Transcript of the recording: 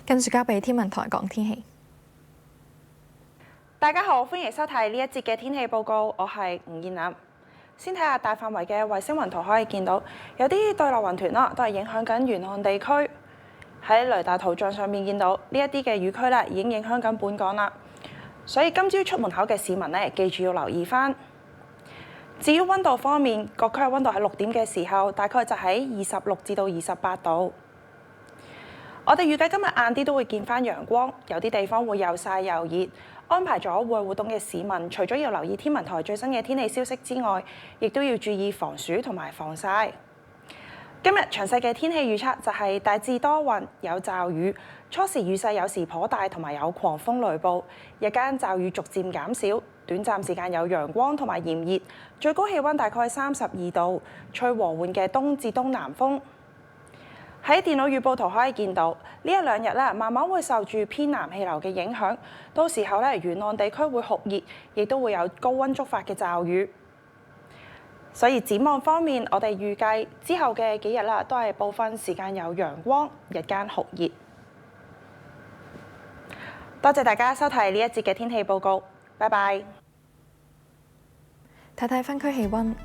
跟住交俾天文台講天氣。大家好，歡迎收睇呢一節嘅天氣報告，我係吳燕林。先睇下大範圍嘅衛星雲圖，可以見到有啲對流雲團啦，都係影響緊沿岸地區。喺雷達圖像上面見到呢一啲嘅雨區咧，已經影響緊本港啦。所以今朝出門口嘅市民咧，記住要留意返。至於溫度方面，各區嘅溫度喺6點嘅時候，大概就喺26至到28度。我哋預計今日晏啲都會見返陽光，有啲地方會又曬又熱。安排咗戶外活動嘅市民，除咗要留意天文台最新嘅天氣消息之外，亦都要注意防暑同埋防曬。今日詳細嘅天氣預測就係大致多雲，有驟雨，初時雨勢有時頗大，同埋有狂風雷暴。日間驟雨逐漸減少，短暫時間有陽光同埋炎熱，最高氣温大概32度，吹和緩嘅東至東南風。喺電腦預報圖可以見到，呢一兩日咧慢慢會受住偏南氣流嘅影響，到時候咧沿岸地區會酷熱，亦都會有高溫觸發嘅驟雨。所以展望方面，我哋預計之後嘅幾日啦，都係部分時間有陽光，日間酷熱。多謝大家收睇呢一節嘅天氣報告，拜拜。睇睇分區氣温。